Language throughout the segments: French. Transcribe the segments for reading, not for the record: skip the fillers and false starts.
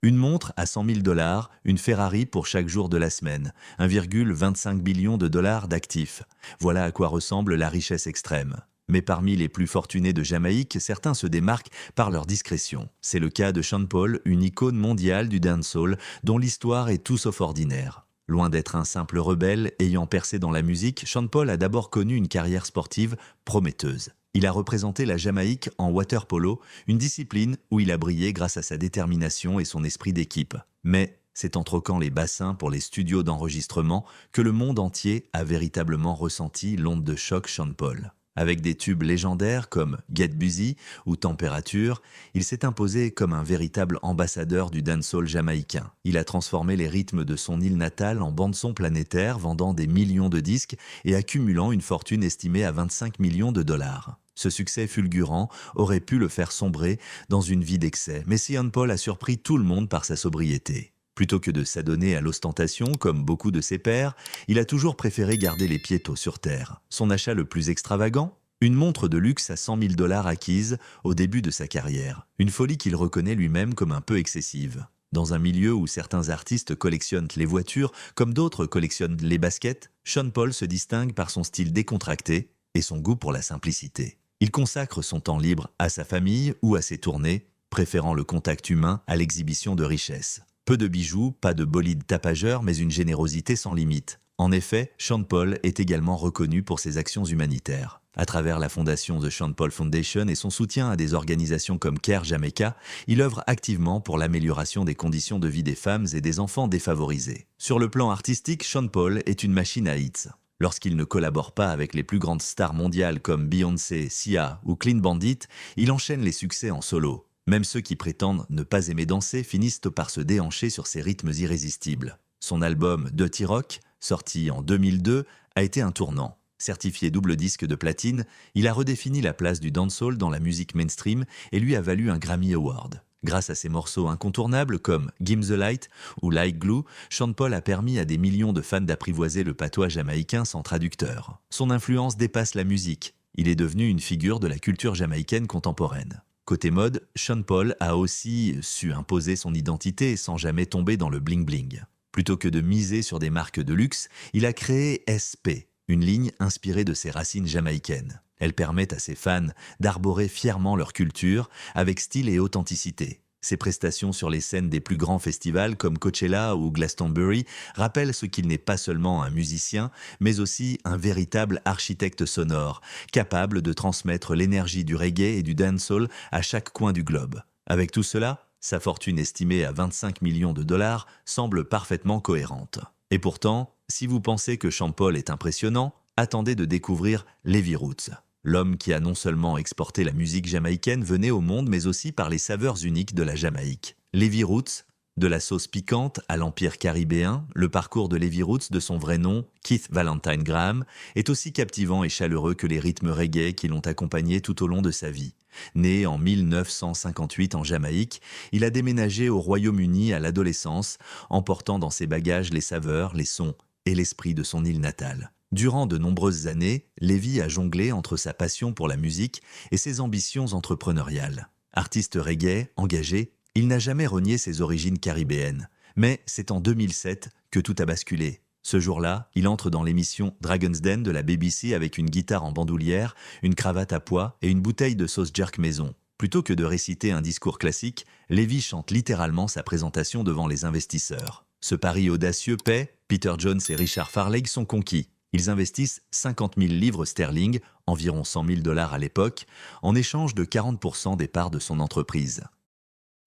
Une montre à 100 000 dollars, une Ferrari pour chaque jour de la semaine, 1,25 billion de dollars d'actifs. Voilà à quoi ressemble la richesse extrême. Mais parmi les plus fortunés de Jamaïque, certains se démarquent par leur discrétion. C'est le cas de Sean Paul, une icône mondiale du dancehall, dont l'histoire est tout sauf ordinaire. Loin d'être un simple rebelle ayant percé dans la musique, Sean Paul a d'abord connu une carrière sportive prometteuse. Il a représenté la Jamaïque en water polo, une discipline où il a brillé grâce à sa détermination et son esprit d'équipe. Mais c'est en troquant les bassins pour les studios d'enregistrement que le monde entier a véritablement ressenti l'onde de choc Sean Paul. Avec des tubes légendaires comme Get Busy ou Température, il s'est imposé comme un véritable ambassadeur du dancehall jamaïcain. Il a transformé les rythmes de son île natale en bande-son planétaire, vendant des millions de disques et accumulant une fortune estimée à 25 millions de dollars. Ce succès fulgurant aurait pu le faire sombrer dans une vie d'excès, mais Sean Paul a surpris tout le monde par sa sobriété. Plutôt que de s'adonner à l'ostentation, comme beaucoup de ses pairs, il a toujours préféré garder les pieds tôt sur terre. Son achat le plus extravagant ? Une montre de luxe à 100 000 dollars acquise au début de sa carrière. Une folie qu'il reconnaît lui-même comme un peu excessive. Dans un milieu où certains artistes collectionnent les voitures, comme d'autres collectionnent les baskets, Sean Paul se distingue par son style décontracté et son goût pour la simplicité. Il consacre son temps libre à sa famille ou à ses tournées, préférant le contact humain à l'exhibition de richesses. Peu de bijoux, pas de bolide tapageur, mais une générosité sans limite. En effet, Sean Paul est également reconnu pour ses actions humanitaires. À travers la fondation The Sean Paul Foundation et son soutien à des organisations comme Care Jamaica, il œuvre activement pour l'amélioration des conditions de vie des femmes et des enfants défavorisés. Sur le plan artistique, Sean Paul est une machine à hits. Lorsqu'il ne collabore pas avec les plus grandes stars mondiales comme Beyoncé, Sia ou Clean Bandit, il enchaîne les succès en solo. Même ceux qui prétendent ne pas aimer danser finissent par se déhancher sur ces rythmes irrésistibles. Son album Dirty Rock, sorti en 2002, a été un tournant. Certifié double disque de platine, il a redéfini la place du dancehall dans la musique mainstream et lui a valu un Grammy Award. Grâce à ses morceaux incontournables comme Gimme the Light ou Like Glue, Sean Paul a permis à des millions de fans d'apprivoiser le patois jamaïcain sans traducteur. Son influence dépasse la musique. Il est devenu une figure de la culture jamaïcaine contemporaine. Côté mode, Sean Paul a aussi su imposer son identité sans jamais tomber dans le bling-bling. Plutôt que de miser sur des marques de luxe, il a créé SP, une ligne inspirée de ses racines jamaïcaines. Elle permet à ses fans d'arborer fièrement leur culture avec style et authenticité. Ses prestations sur les scènes des plus grands festivals comme Coachella ou Glastonbury rappellent ce qu'il n'est pas seulement un musicien, mais aussi un véritable architecte sonore, capable de transmettre l'énergie du reggae et du dancehall à chaque coin du globe. Avec tout cela, sa fortune estimée à 25 millions de dollars semble parfaitement cohérente. Et pourtant, si vous pensez que Sean Paul est impressionnant, attendez de découvrir Levy Roots. L'homme qui a non seulement exporté la musique jamaïcaine venait au monde, mais aussi par les saveurs uniques de la Jamaïque. Levy Roots, de la sauce piquante à l'empire caribéen, le parcours de Levy Roots de son vrai nom, Keith Valentine Graham, est aussi captivant et chaleureux que les rythmes reggae qui l'ont accompagné tout au long de sa vie. Né en 1958 en Jamaïque, il a déménagé au Royaume-Uni à l'adolescence, emportant dans ses bagages les saveurs, les sons et l'esprit de son île natale. Durant de nombreuses années, Levy a jonglé entre sa passion pour la musique et ses ambitions entrepreneuriales. Artiste reggae, engagé, il n'a jamais renié ses origines caribéennes. Mais c'est en 2007 que tout a basculé. Ce jour-là, il entre dans l'émission Dragon's Den de la BBC avec une guitare en bandoulière, une cravate à pois et une bouteille de sauce jerk maison. Plutôt que de réciter un discours classique, Levy chante littéralement sa présentation devant les investisseurs. Ce pari audacieux paie, Peter Jones et Richard Farley sont conquis. Ils investissent 50 000 livres sterling, environ 100 000 dollars à l'époque, en échange de 40% des parts de son entreprise.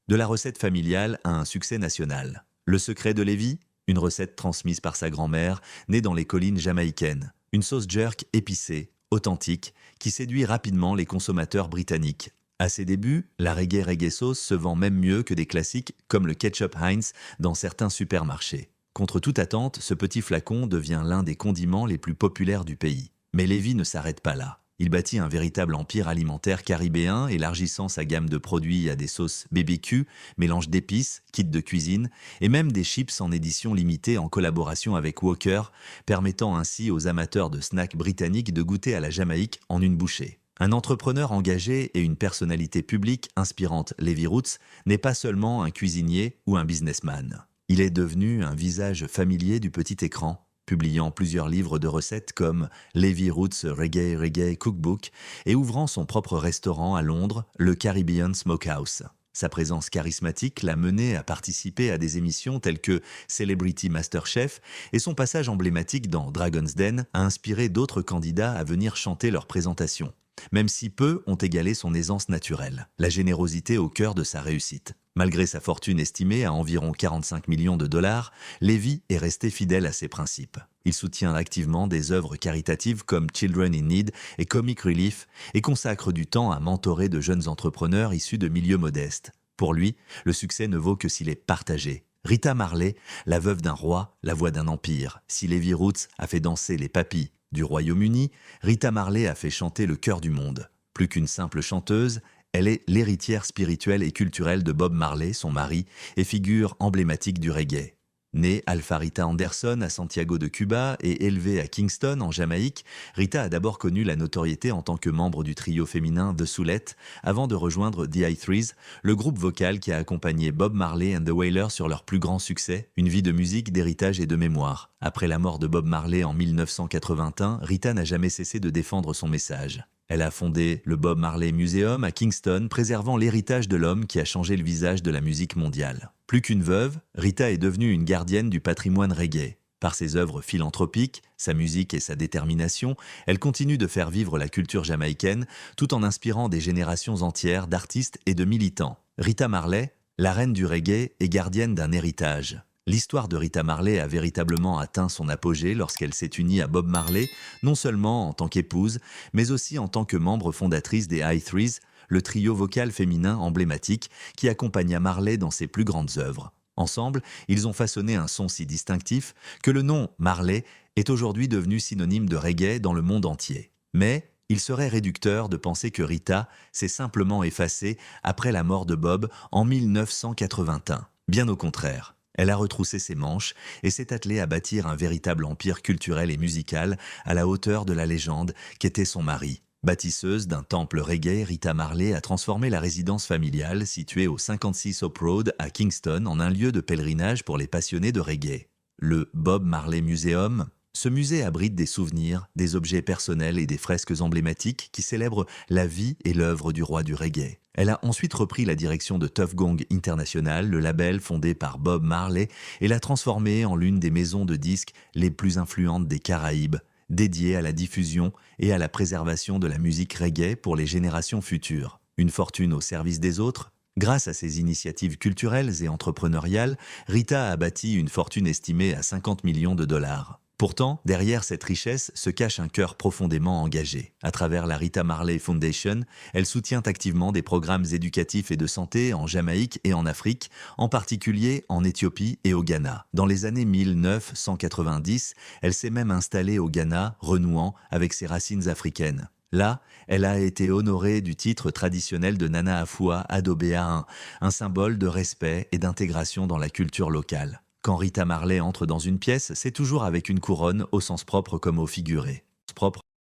De la recette familiale à un succès national. Le secret de Levy ? Une recette transmise par sa grand-mère, née dans les collines jamaïcaines. Une sauce jerk épicée, authentique, qui séduit rapidement les consommateurs britanniques. À ses débuts, la reggae sauce se vend même mieux que des classiques comme le ketchup Heinz dans certains supermarchés. Contre toute attente, ce petit flacon devient l'un des condiments les plus populaires du pays. Mais Levy ne s'arrête pas là. Il bâtit un véritable empire alimentaire caribéen, élargissant sa gamme de produits à des sauces BBQ, mélange d'épices, kits de cuisine, et même des chips en édition limitée en collaboration avec Walker, permettant ainsi aux amateurs de snacks britanniques de goûter à la Jamaïque en une bouchée. Un entrepreneur engagé et une personnalité publique inspirante, Levi Roots n'est pas seulement un cuisinier ou un businessman. Il est devenu un visage familier du petit écran, publiant plusieurs livres de recettes comme Levi Roots Reggae Cookbook et ouvrant son propre restaurant à Londres, le Caribbean Smokehouse. Sa présence charismatique l'a mené à participer à des émissions telles que Celebrity MasterChef et son passage emblématique dans Dragon's Den a inspiré d'autres candidats à venir chanter leur présentation, même si peu ont égalé son aisance naturelle, la générosité au cœur de sa réussite. Malgré sa fortune estimée à environ 45 millions de dollars, Levi est resté fidèle à ses principes. Il soutient activement des œuvres caritatives comme Children in Need et Comic Relief et consacre du temps à mentorer de jeunes entrepreneurs issus de milieux modestes. Pour lui, le succès ne vaut que s'il est partagé. Rita Marley, la veuve d'un roi, la voix d'un empire. Si Levi Roots a fait danser les papys du Royaume-Uni, Rita Marley a fait chanter le cœur du monde. Plus qu'une simple chanteuse, elle est l'héritière spirituelle et culturelle de Bob Marley, son mari, et figure emblématique du reggae. Née Alpha Rita Anderson à Santiago de Cuba et élevée à Kingston en Jamaïque, Rita a d'abord connu la notoriété en tant que membre du trio féminin The Soulettes avant de rejoindre The I-Threes, le groupe vocal qui a accompagné Bob Marley and the Wailers sur leur plus grand succès, une vie de musique, d'héritage et de mémoire. Après la mort de Bob Marley en 1981, Rita n'a jamais cessé de défendre son message. Elle a fondé le Bob Marley Museum à Kingston, préservant l'héritage de l'homme qui a changé le visage de la musique mondiale. Plus qu'une veuve, Rita est devenue une gardienne du patrimoine reggae. Par ses œuvres philanthropiques, sa musique et sa détermination, elle continue de faire vivre la culture jamaïcaine tout en inspirant des générations entières d'artistes et de militants. Rita Marley, la reine du reggae, est gardienne d'un héritage. L'histoire de Rita Marley a véritablement atteint son apogée lorsqu'elle s'est unie à Bob Marley, non seulement en tant qu'épouse, mais aussi en tant que membre fondatrice des I-Threes, le trio vocal féminin emblématique qui accompagna Marley dans ses plus grandes œuvres. Ensemble, ils ont façonné un son si distinctif que le nom Marley est aujourd'hui devenu synonyme de reggae dans le monde entier. Mais il serait réducteur de penser que Rita s'est simplement effacée après la mort de Bob en 1981. Bien au contraire. Elle a retroussé ses manches et s'est attelée à bâtir un véritable empire culturel et musical à la hauteur de la légende qu'était son mari. Bâtisseuse d'un temple reggae, Rita Marley a transformé la résidence familiale située au 56 Hope Road à Kingston en un lieu de pèlerinage pour les passionnés de reggae. Le Bob Marley Museum. Ce musée abrite des souvenirs, des objets personnels et des fresques emblématiques qui célèbrent la vie et l'œuvre du roi du reggae. Elle a ensuite repris la direction de Tuff Gong International, le label fondé par Bob Marley, et l'a transformé en l'une des maisons de disques les plus influentes des Caraïbes, dédiée à la diffusion et à la préservation de la musique reggae pour les générations futures. Une fortune au service des autres. Grâce à ses initiatives culturelles et entrepreneuriales, Rita a bâti une fortune estimée à 50 millions de dollars. Pourtant, derrière cette richesse se cache un cœur profondément engagé. À travers la Rita Marley Foundation, elle soutient activement des programmes éducatifs et de santé en Jamaïque et en Afrique, en particulier en Éthiopie et au Ghana. Dans les années 1990, elle s'est même installée au Ghana, renouant avec ses racines africaines. Là, elle a été honorée du titre traditionnel de Nana Afua Adobea, un symbole de respect et d'intégration dans la culture locale. Quand Rita Marley entre dans une pièce, c'est toujours avec une couronne au sens propre comme au figuré.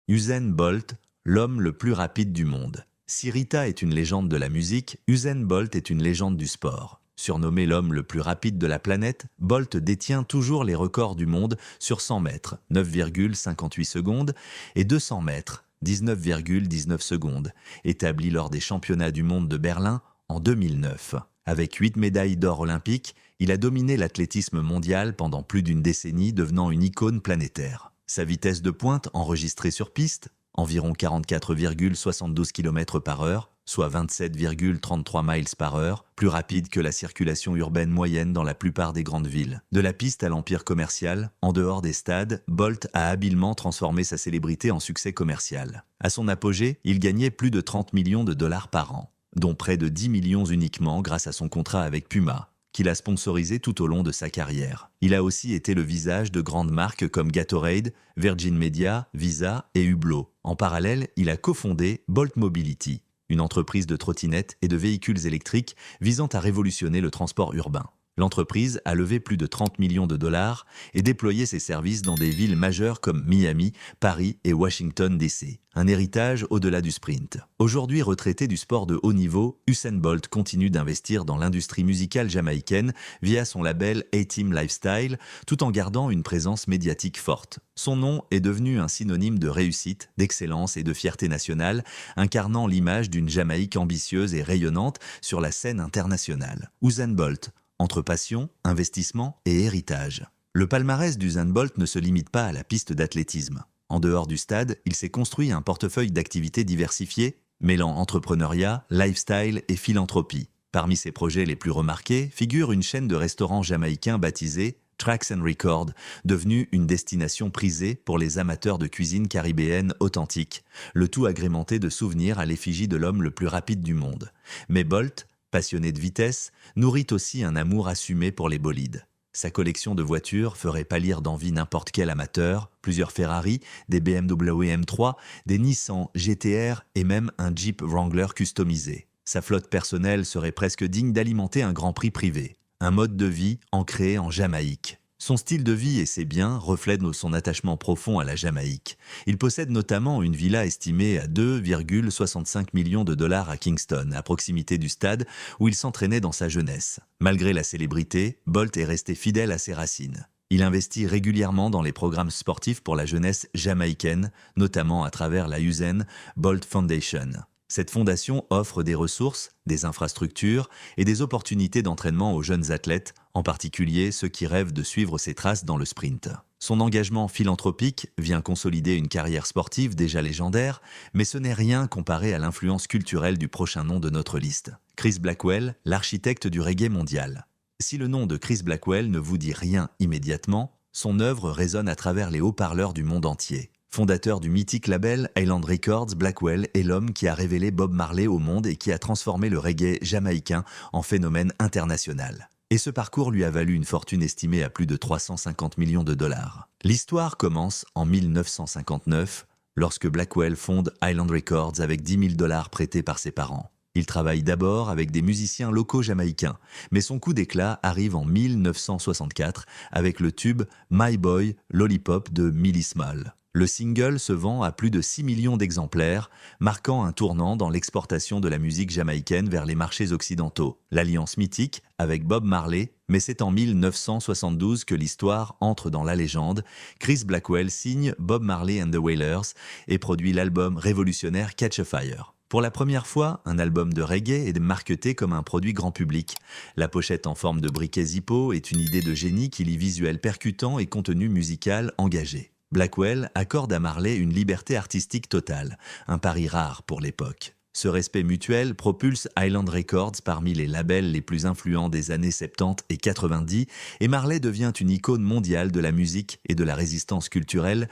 Usain Bolt, l'homme le plus rapide du monde. Si Rita est une légende de la musique, Usain Bolt est une légende du sport. Surnommé l'homme le plus rapide de la planète, Bolt détient toujours les records du monde sur 100 mètres, 9,58 secondes, et 200 mètres, 19,19 secondes, établis lors des championnats du monde de Berlin en 2009. Avec 8 médailles d'or olympiques, il a dominé l'athlétisme mondial pendant plus d'une décennie, devenant une icône planétaire. Sa vitesse de pointe enregistrée sur piste, environ 44,72 km/h, soit 27,33 miles par heure, plus rapide que la circulation urbaine moyenne dans la plupart des grandes villes. De la piste à l'empire commercial, en dehors des stades, Bolt a habilement transformé sa célébrité en succès commercial. À son apogée, il gagnait plus de 30 millions de dollars par an, dont près de 10 millions uniquement grâce à son contrat avec Puma, qu'il a sponsorisé tout au long de sa carrière. Il a aussi été le visage de grandes marques comme Gatorade, Virgin Media, Visa et Hublot. En parallèle, il a cofondé Bolt Mobility, une entreprise de trottinettes et de véhicules électriques visant à révolutionner le transport urbain. L'entreprise a levé plus de 30 millions de dollars et déployé ses services dans des villes majeures comme Miami, Paris et Washington DC. Un héritage au-delà du sprint. Aujourd'hui retraité du sport de haut niveau, Usain Bolt continue d'investir dans l'industrie musicale jamaïcaine via son label A-Team Lifestyle, tout en gardant une présence médiatique forte. Son nom est devenu un synonyme de réussite, d'excellence et de fierté nationale, incarnant l'image d'une Jamaïque ambitieuse et rayonnante sur la scène internationale. Usain Bolt, entre passion, investissement et héritage. Le palmarès d'Usain Bolt ne se limite pas à la piste d'athlétisme. En dehors du stade, il s'est construit un portefeuille d'activités diversifiées, mêlant entrepreneuriat, lifestyle et philanthropie. Parmi ses projets les plus remarqués figure une chaîne de restaurants jamaïcains baptisée Tracks and Records, devenue une destination prisée pour les amateurs de cuisine caribéenne authentique, le tout agrémenté de souvenirs à l'effigie de l'homme le plus rapide du monde. Mais Bolt, passionné de vitesse, nourrit aussi un amour assumé pour les bolides. Sa collection de voitures ferait pâlir d'envie n'importe quel amateur, plusieurs Ferrari, des BMW M3, des Nissan GT-R et même un Jeep Wrangler customisé. Sa flotte personnelle serait presque digne d'alimenter un grand prix privé. Un mode de vie ancré en Jamaïque. Son style de vie et ses biens reflètent son attachement profond à la Jamaïque. Il possède notamment une villa estimée à 2,65 millions de dollars à Kingston, à proximité du stade où il s'entraînait dans sa jeunesse. Malgré la célébrité, Bolt est resté fidèle à ses racines. Il investit régulièrement dans les programmes sportifs pour la jeunesse jamaïcaine, notamment à travers la Usain Bolt Foundation. Cette fondation offre des ressources, des infrastructures et des opportunités d'entraînement aux jeunes athlètes, en particulier ceux qui rêvent de suivre ses traces dans le sprint. Son engagement philanthropique vient consolider une carrière sportive déjà légendaire, mais ce n'est rien comparé à l'influence culturelle du prochain nom de notre liste. Chris Blackwell, l'architecte du reggae mondial. Si le nom de Chris Blackwell ne vous dit rien immédiatement, son œuvre résonne à travers les haut-parleurs du monde entier. Fondateur du mythique label Island Records, Blackwell est l'homme qui a révélé Bob Marley au monde et qui a transformé le reggae jamaïcain en phénomène international. Et ce parcours lui a valu une fortune estimée à plus de 350 millions de dollars. L'histoire commence en 1959, lorsque Blackwell fonde Island Records avec 10 000 dollars prêtés par ses parents. Il travaille d'abord avec des musiciens locaux jamaïcains, mais son coup d'éclat arrive en 1964 avec le tube My Boy Lollipop de Millie Small. Le single se vend à plus de 6 millions d'exemplaires, marquant un tournant dans l'exportation de la musique jamaïcaine vers les marchés occidentaux. L'alliance mythique avec Bob Marley, mais c'est en 1972 que l'histoire entre dans la légende. Chris Blackwell signe Bob Marley and the Wailers et produit l'album révolutionnaire Catch a Fire. Pour la première fois, un album de reggae est marketé comme un produit grand public. La pochette en forme de briquet Zippo est une idée de génie qui lie visuel percutant et contenu musical engagé. Blackwell accorde à Marley une liberté artistique totale, un pari rare pour l'époque. Ce respect mutuel propulse Island Records parmi les labels les plus influents des années 70 et 90 et Marley devient une icône mondiale de la musique et de la résistance culturelle.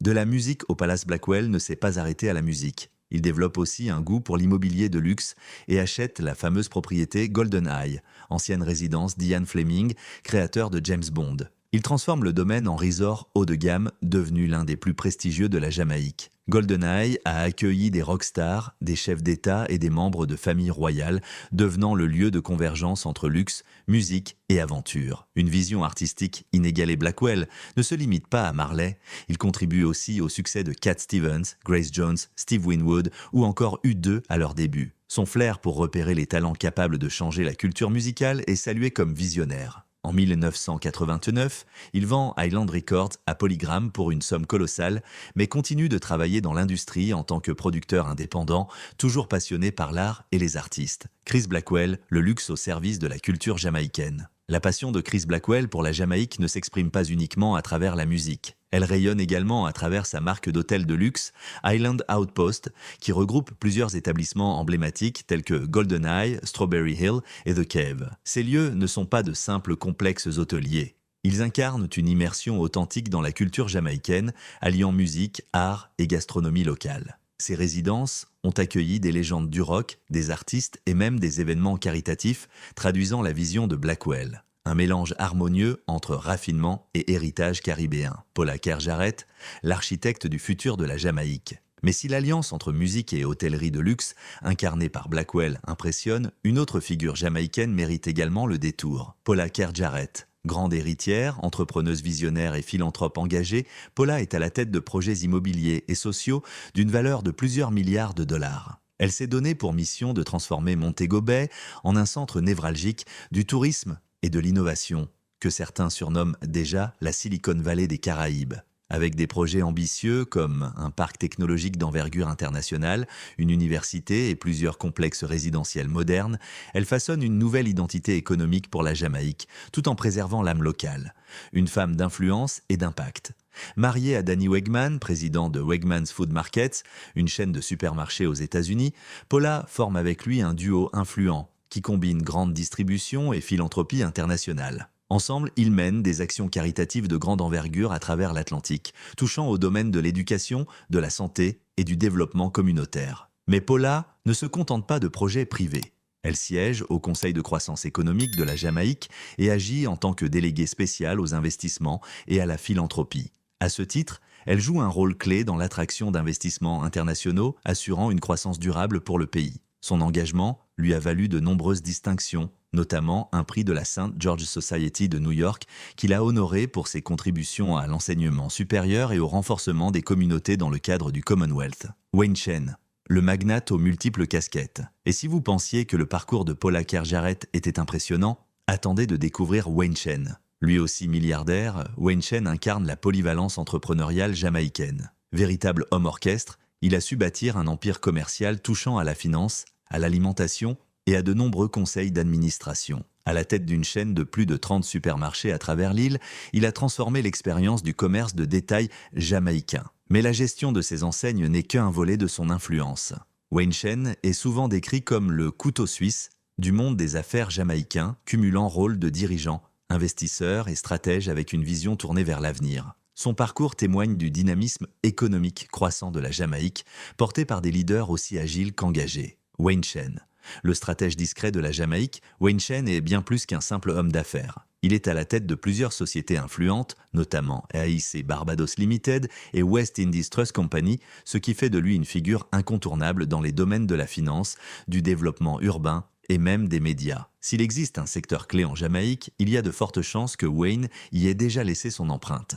De la musique au Palace, Blackwell ne s'est pas arrêté à la musique. Il développe aussi un goût pour l'immobilier de luxe et achète la fameuse propriété GoldenEye, ancienne résidence d'Ian Fleming, créateur de James Bond. Il transforme le domaine en resort haut de gamme, devenu l'un des plus prestigieux de la Jamaïque. GoldenEye a accueilli des rockstars, des chefs d'État et des membres de familles royales, devenant le lieu de convergence entre luxe, musique et aventure. Une vision artistique inégalée. Blackwell ne se limite pas à Marley, il contribue aussi au succès de Cat Stevens, Grace Jones, Steve Winwood ou encore U2 à leur début. Son flair pour repérer les talents capables de changer la culture musicale est salué comme visionnaire. En 1989, il vend Island Records à Polygram pour une somme colossale, mais continue de travailler dans l'industrie en tant que producteur indépendant, toujours passionné par l'art et les artistes. Chris Blackwell, le luxe au service de la culture jamaïcaine. La passion de Chris Blackwell pour la Jamaïque ne s'exprime pas uniquement à travers la musique. Elle rayonne également à travers sa marque d'hôtels de luxe, Island Outpost, qui regroupe plusieurs établissements emblématiques tels que GoldenEye, Strawberry Hill et The Cave. Ces lieux ne sont pas de simples complexes hôteliers. Ils incarnent une immersion authentique dans la culture jamaïcaine, alliant musique, art et gastronomie locale. Ces résidences ont accueilli des légendes du rock, des artistes et même des événements caritatifs traduisant la vision de Blackwell. Un mélange harmonieux entre raffinement et héritage caribéen. Paula Kerr Jarrett, l'architecte du futur de la Jamaïque. Mais si l'alliance entre musique et hôtellerie de luxe, incarnée par Blackwell, impressionne, une autre figure jamaïcaine mérite également le détour. Paula Kerr Jarrett. Grande héritière, entrepreneuse visionnaire et philanthrope engagée, Paula est à la tête de projets immobiliers et sociaux d'une valeur de plusieurs milliards de dollars. Elle s'est donnée pour mission de transformer Montego Bay en un centre névralgique du tourisme et de l'innovation, que certains surnomment déjà la Silicon Valley des Caraïbes. Avec des projets ambitieux comme un parc technologique d'envergure internationale, une université et plusieurs complexes résidentiels modernes, elle façonne une nouvelle identité économique pour la Jamaïque, tout en préservant l'âme locale. Une femme d'influence et d'impact. Mariée à Danny Wegman, président de Wegmans Food Markets, une chaîne de supermarchés aux États-Unis, Paula forme avec lui un duo influent qui combine grande distribution et philanthropie internationale. Ensemble, ils mènent des actions caritatives de grande envergure à travers l'Atlantique, touchant aux domaines de l'éducation, de la santé et du développement communautaire. Mais Paula ne se contente pas de projets privés. Elle siège au Conseil de croissance économique de la Jamaïque et agit en tant que déléguée spéciale aux investissements et à la philanthropie. À ce titre, elle joue un rôle clé dans l'attraction d'investissements internationaux, assurant une croissance durable pour le pays. Son engagement lui a valu de nombreuses distinctions, notamment un prix de la St. George Society de New York, qu'il a honoré pour ses contributions à l'enseignement supérieur et au renforcement des communautés dans le cadre du Commonwealth. Wayne Chen, le magnate aux multiples casquettes. Et si vous pensiez que le parcours de Paula Kerr Jarrett était impressionnant, attendez de découvrir Wayne Chen. Lui aussi milliardaire, Wayne Chen incarne la polyvalence entrepreneuriale jamaïcaine. Véritable homme orchestre, il a su bâtir un empire commercial touchant à la finance, à l'alimentation et à de nombreux conseils d'administration. À la tête d'une chaîne de plus de 30 supermarchés à travers l'île, il a transformé l'expérience du commerce de détail jamaïcain. Mais la gestion de ces enseignes n'est qu'un volet de son influence. Wayne Chen est souvent décrit comme le couteau suisse du monde des affaires jamaïcain, cumulant rôle de dirigeant, investisseur et stratège avec une vision tournée vers l'avenir. Son parcours témoigne du dynamisme économique croissant de la Jamaïque, porté par des leaders aussi agiles qu'engagés. Wayne Chen. Le stratège discret de la Jamaïque, Wayne Chen est bien plus qu'un simple homme d'affaires. Il est à la tête de plusieurs sociétés influentes, notamment AIC Barbados Limited et West Indies Trust Company, ce qui fait de lui une figure incontournable dans les domaines de la finance, du développement urbain et même des médias. S'il existe un secteur clé en Jamaïque, il y a de fortes chances que Wayne y ait déjà laissé son empreinte.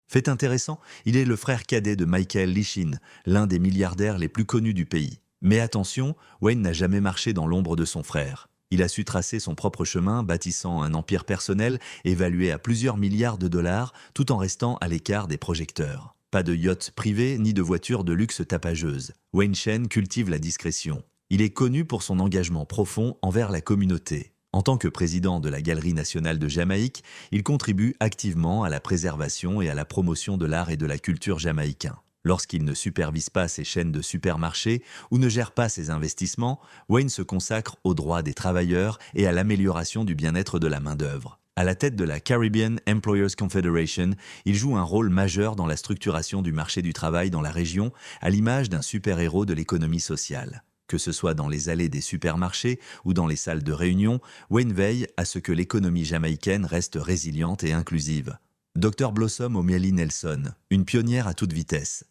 Fait intéressant, il est le frère cadet de Michael Lichin, l'un des milliardaires les plus connus du pays. Mais attention, Wayne n'a jamais marché dans l'ombre de son frère. Il a su tracer son propre chemin, bâtissant un empire personnel évalué à plusieurs milliards de dollars, tout en restant à l'écart des projecteurs. Pas de yacht privé ni de voiture de luxe tapageuse. Wayne Chen cultive la discrétion. Il est connu pour son engagement profond envers la communauté. En tant que président de la Galerie nationale de Jamaïque, il contribue activement à la préservation et à la promotion de l'art et de la culture jamaïcain. Lorsqu'il ne supervise pas ses chaînes de supermarchés ou ne gère pas ses investissements, Wayne se consacre aux droits des travailleurs et à l'amélioration du bien-être de la main-d'œuvre. À la tête de la Caribbean Employers Confederation, il joue un rôle majeur dans la structuration du marché du travail dans la région, à l'image d'un super-héros de l'économie sociale. Que ce soit dans les allées des supermarchés ou dans les salles de réunion, Wayne veille à ce que l'économie jamaïcaine reste résiliente et inclusive. Dr Blossom O'Malley Nelson, une pionnière à toute vitesse.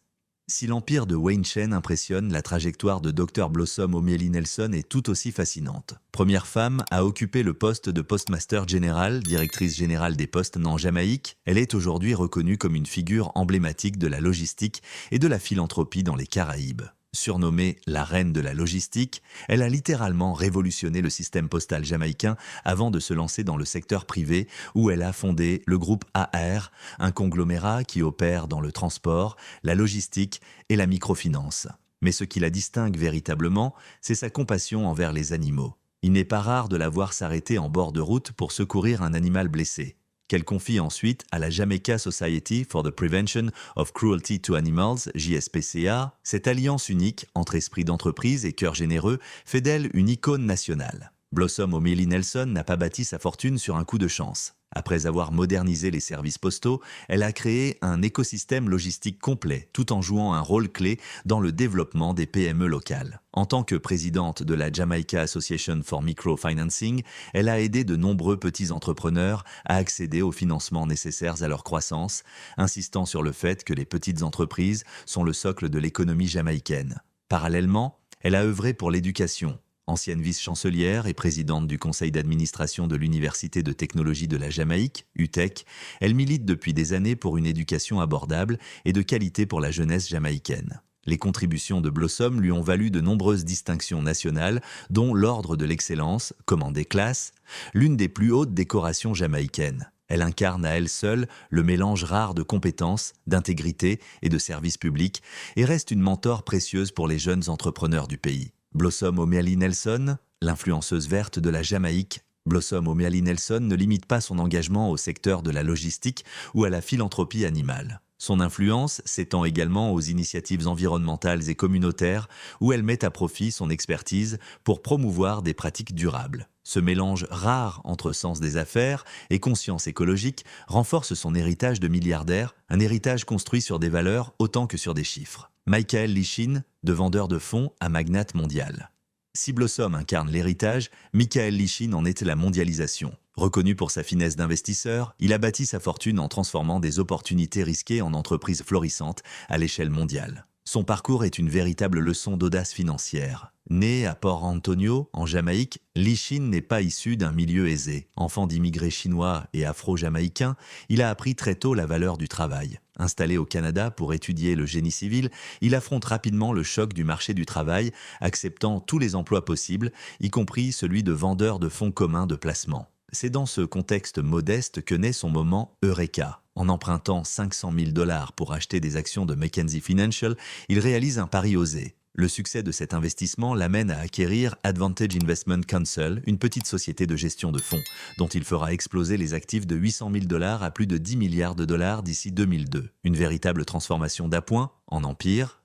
Si l'empire de Wayne Chen impressionne, la trajectoire de Dr Blossom O'Malley Nelson est tout aussi fascinante. Première femme à occuper le poste de Postmaster General, directrice générale des postes en Jamaïque, elle est aujourd'hui reconnue comme une figure emblématique de la logistique et de la philanthropie dans les Caraïbes. Surnommée la reine de la logistique, elle a littéralement révolutionné le système postal jamaïcain avant de se lancer dans le secteur privé où elle a fondé le groupe AR, un conglomérat qui opère dans le transport, la logistique et la microfinance. Mais ce qui la distingue véritablement, c'est sa compassion envers les animaux. Il n'est pas rare de la voir s'arrêter en bord de route pour secourir un animal blessé, qu'elle confie ensuite à la Jamaica Society for the Prevention of Cruelty to Animals, JSPCA. Cette alliance unique entre esprit d'entreprise et cœur généreux fait d'elle une icône nationale. Blossom O'Malley Nelson n'a pas bâti sa fortune sur un coup de chance. Après avoir modernisé les services postaux, elle a créé un écosystème logistique complet, tout en jouant un rôle clé dans le développement des PME locales. En tant que présidente de la Jamaica Association for Microfinancing, elle a aidé de nombreux petits entrepreneurs à accéder aux financements nécessaires à leur croissance, insistant sur le fait que les petites entreprises sont le socle de l'économie jamaïcaine. Parallèlement, elle a œuvré pour l'éducation. Ancienne vice-chancelière et présidente du conseil d'administration de l'Université de technologie de la Jamaïque, UTEC, elle milite depuis des années pour une éducation abordable et de qualité pour la jeunesse jamaïcaine. Les contributions de Blossom lui ont valu de nombreuses distinctions nationales, dont l'Ordre de l'Excellence, commandé classe, l'une des plus hautes décorations jamaïcaines. Elle incarne à elle seule le mélange rare de compétences, d'intégrité et de service public et reste une mentor précieuse pour les jeunes entrepreneurs du pays. Blossom Omiali Nelson, l'influenceuse verte de la Jamaïque, Blossom Omiali Nelson ne limite pas son engagement au secteur de la logistique ou à la philanthropie animale. Son influence s'étend également aux initiatives environnementales et communautaires où elle met à profit son expertise pour promouvoir des pratiques durables. Ce mélange rare entre sens des affaires et conscience écologique renforce son héritage de milliardaire, un héritage construit sur des valeurs autant que sur des chiffres. Michael Lichin, de vendeur de fonds à magnate mondial. Si Blossom incarne l'héritage, Michael Lichin en était la mondialisation. Reconnu pour sa finesse d'investisseur, il a bâti sa fortune en transformant des opportunités risquées en entreprises florissantes à l'échelle mondiale. Son parcours est une véritable leçon d'audace financière. Né à Port Antonio, en Jamaïque, Lichin n'est pas issu d'un milieu aisé. Enfant d'immigrés chinois et afro-jamaïcains, il a appris très tôt la valeur du travail. Installé au Canada pour étudier le génie civil, il affronte rapidement le choc du marché du travail, acceptant tous les emplois possibles, y compris celui de vendeur de fonds communs de placement. C'est dans ce contexte modeste que naît son moment Eureka. En empruntant 500 000 $ pour acheter des actions de Mackenzie Financial, il réalise un pari osé. Le succès de cet investissement l'amène à acquérir Advantage Investment Counsel, une petite société de gestion de fonds, dont il fera exploser les actifs de 800 000 $ à plus de 10 milliards de dollars d'ici 2002. Une véritable transformation d'appoint en empire.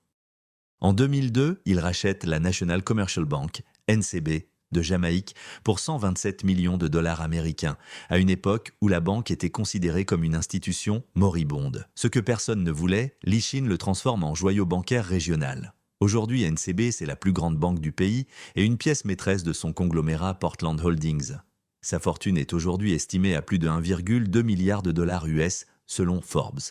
En 2002, il rachète la National Commercial Bank, NCB, de Jamaïque pour 127 millions de dollars américains, à une époque où la banque était considérée comme une institution moribonde. Ce que personne ne voulait, Lichin le transforme en joyau bancaire régional. Aujourd'hui, NCB, c'est la plus grande banque du pays et une pièce maîtresse de son conglomérat Portland Holdings. Sa fortune est aujourd'hui estimée à plus de 1,2 milliard de dollars US, selon Forbes.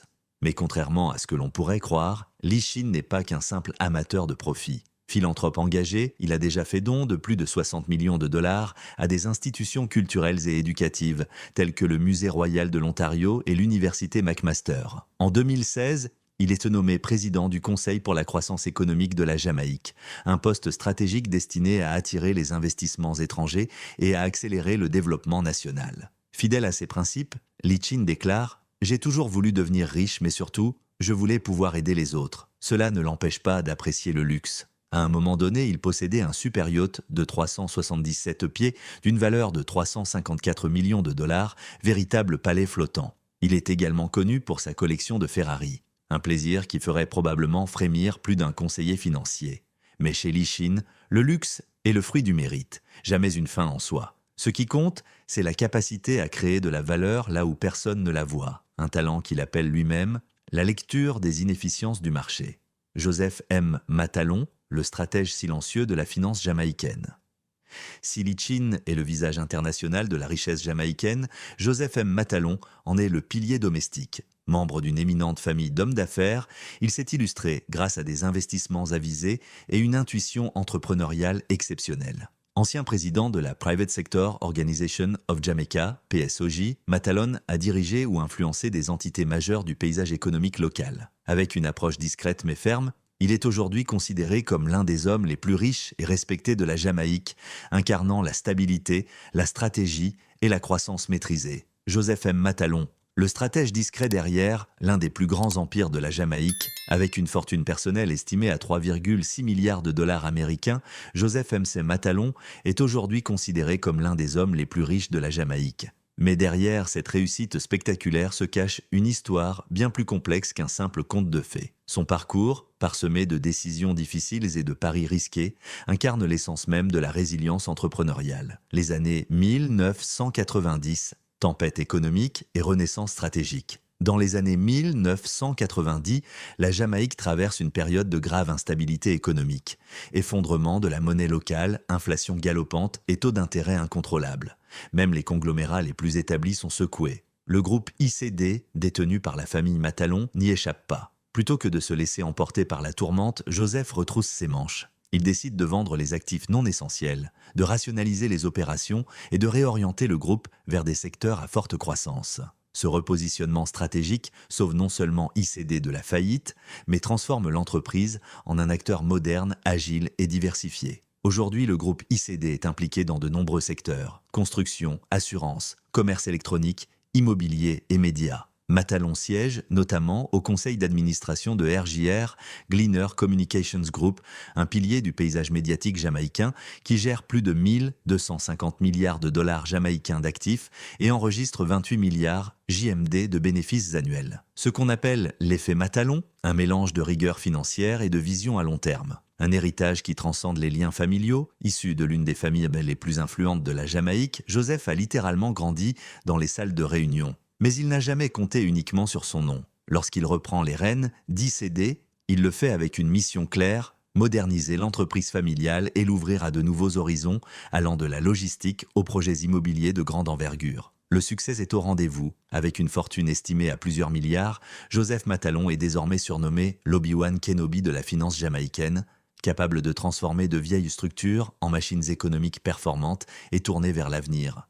Mais contrairement à ce que l'on pourrait croire, Lichin n'est pas qu'un simple amateur de profit. Philanthrope engagé, il a déjà fait don de plus de 60 millions de dollars à des institutions culturelles et éducatives, telles que le Musée royal de l'Ontario et l'Université McMaster. En 2016, il est nommé président du Conseil pour la croissance économique de la Jamaïque, un poste stratégique destiné à attirer les investissements étrangers et à accélérer le développement national. Fidèle à ses principes, Lichin déclare « J'ai toujours voulu devenir riche, mais surtout, je voulais pouvoir aider les autres. Cela ne l'empêche pas d'apprécier le luxe. » À un moment donné, il possédait un super yacht de 377 pieds d'une valeur de 354 millions de dollars, véritable palais flottant. Il est également connu pour sa collection de Ferrari, un plaisir qui ferait probablement frémir plus d'un conseiller financier. Mais chez Lichin, le luxe est le fruit du mérite, jamais une fin en soi. Ce qui compte, c'est la capacité à créer de la valeur là où personne ne la voit, un talent qu'il appelle lui-même la lecture des inefficiences du marché. Joseph M. Matalon, le stratège silencieux de la finance jamaïcaine. Si Lichin est le visage international de la richesse jamaïcaine, Joseph M. Matalon en est le pilier domestique. Membre d'une éminente famille d'hommes d'affaires, il s'est illustré grâce à des investissements avisés et une intuition entrepreneuriale exceptionnelle. Ancien président de la Private Sector Organization of Jamaica, PSOJ, Matalon a dirigé ou influencé des entités majeures du paysage économique local. Avec une approche discrète mais ferme, il est aujourd'hui considéré comme l'un des hommes les plus riches et respectés de la Jamaïque, incarnant la stabilité, la stratégie et la croissance maîtrisée. Joseph M. Matalon, le stratège discret derrière l'un des plus grands empires de la Jamaïque, avec une fortune personnelle estimée à 3,6 milliards de dollars américains, Joseph M. Matalon est aujourd'hui considéré comme l'un des hommes les plus riches de la Jamaïque. Mais derrière cette réussite spectaculaire se cache une histoire bien plus complexe qu'un simple conte de fées. Son parcours, parsemé de décisions difficiles et de paris risqués, incarne l'essence même de la résilience entrepreneuriale. Les années 1990 Tempête économique et renaissance stratégique. Dans les années 1990, la Jamaïque traverse une période de grave instabilité économique. Effondrement de la monnaie locale, inflation galopante et taux d'intérêt incontrôlables. Même les conglomérats les plus établis sont secoués. Le groupe ICD, détenu par la famille Matalon, n'y échappe pas. Plutôt que de se laisser emporter par la tourmente, Joseph retrousse ses manches. Il décide de vendre les actifs non essentiels, de rationaliser les opérations et de réorienter le groupe vers des secteurs à forte croissance. Ce repositionnement stratégique sauve non seulement ICD de la faillite, mais transforme l'entreprise en un acteur moderne, agile et diversifié. Aujourd'hui, le groupe ICD est impliqué dans de nombreux secteurs: construction, assurance, commerce électronique, immobilier et médias. Matalon siège notamment au conseil d'administration de RJR, Gleaner Communications Group, un pilier du paysage médiatique jamaïcain qui gère plus de 1250 milliards de dollars jamaïcains d'actifs et enregistre 28 milliards JMD de bénéfices annuels. Ce qu'on appelle l'effet Matalon, un mélange de rigueur financière et de vision à long terme. Un héritage qui transcende les liens familiaux. Issu de l'une des familles les plus influentes de la Jamaïque, Joseph a littéralement grandi dans les salles de réunion. Mais il n'a jamais compté uniquement sur son nom. Lorsqu'il reprend les rênes d'ICD, il le fait avec une mission claire: moderniser l'entreprise familiale et l'ouvrir à de nouveaux horizons, allant de la logistique aux projets immobiliers de grande envergure. Le succès est au rendez-vous. Avec une fortune estimée à plusieurs milliards, Joseph Matalon est désormais surnommé l'Obi-Wan Kenobi de la finance jamaïcaine, capable de transformer de vieilles structures en machines économiques performantes et tournées vers l'avenir.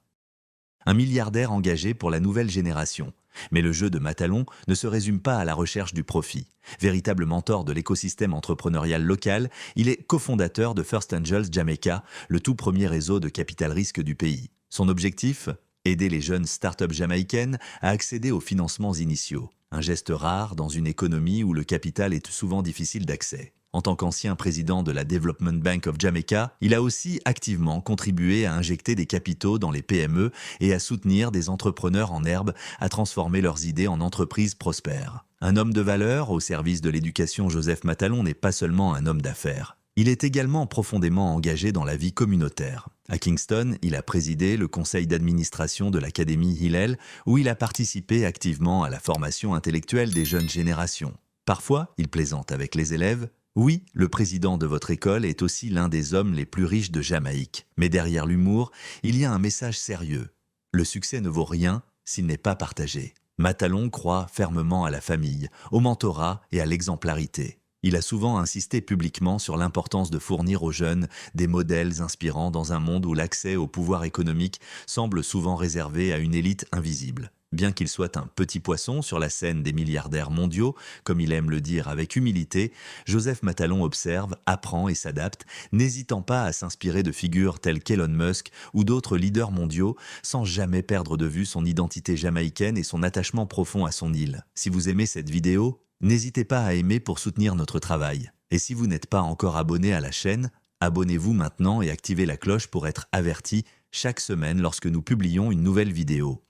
Un milliardaire engagé pour la nouvelle génération. Mais le jeu de Matalon ne se résume pas à la recherche du profit. Véritable mentor de l'écosystème entrepreneurial local, il est cofondateur de First Angels Jamaica, le tout premier réseau de capital risque du pays. Son objectif ? Aider les jeunes startups jamaïcaines à accéder aux financements initiaux. Un geste rare dans une économie où le capital est souvent difficile d'accès. En tant qu'ancien président de la Development Bank of Jamaica, il a aussi activement contribué à injecter des capitaux dans les PME et à soutenir des entrepreneurs en herbe à transformer leurs idées en entreprises prospères. Un homme de valeur au service de l'éducation, Joseph Matalon n'est pas seulement un homme d'affaires. Il est également profondément engagé dans la vie communautaire. À Kingston, il a présidé le conseil d'administration de l'Académie Hillel, où il a participé activement à la formation intellectuelle des jeunes générations. Parfois, il plaisante avec les élèves. Oui, le président de votre école est aussi l'un des hommes les plus riches de Jamaïque. Mais derrière l'humour, il y a un message sérieux. Le succès ne vaut rien s'il n'est pas partagé. Matalon croit fermement à la famille, au mentorat et à l'exemplarité. Il a souvent insisté publiquement sur l'importance de fournir aux jeunes des modèles inspirants dans un monde où l'accès au pouvoir économique semble souvent réservé à une élite invisible. Bien qu'il soit un petit poisson sur la scène des milliardaires mondiaux, comme il aime le dire avec humilité, Joseph Matalon observe, apprend et s'adapte, n'hésitant pas à s'inspirer de figures telles qu'Elon Musk ou d'autres leaders mondiaux, sans jamais perdre de vue son identité jamaïcaine et son attachement profond à son île. Si vous aimez cette vidéo, n'hésitez pas à aimer pour soutenir notre travail. Et si vous n'êtes pas encore abonné à la chaîne, abonnez-vous maintenant et activez la cloche pour être averti chaque semaine lorsque nous publions une nouvelle vidéo.